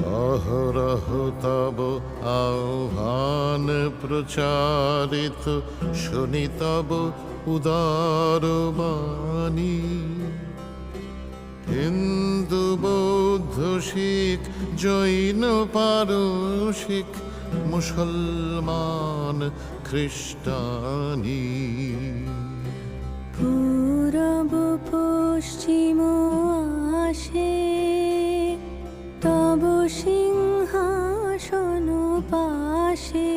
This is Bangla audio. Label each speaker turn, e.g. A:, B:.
A: অহরহ তব আহ্বান প্রচারিত, শুনি তব উদার বাণী। হিন্দু বৌদ্ধ শিখ জৈন পারসিক, মুসলমান খ্রিস্টানি।
B: পূরব পশ্চিম আসে তব সিংহাসন পাশে,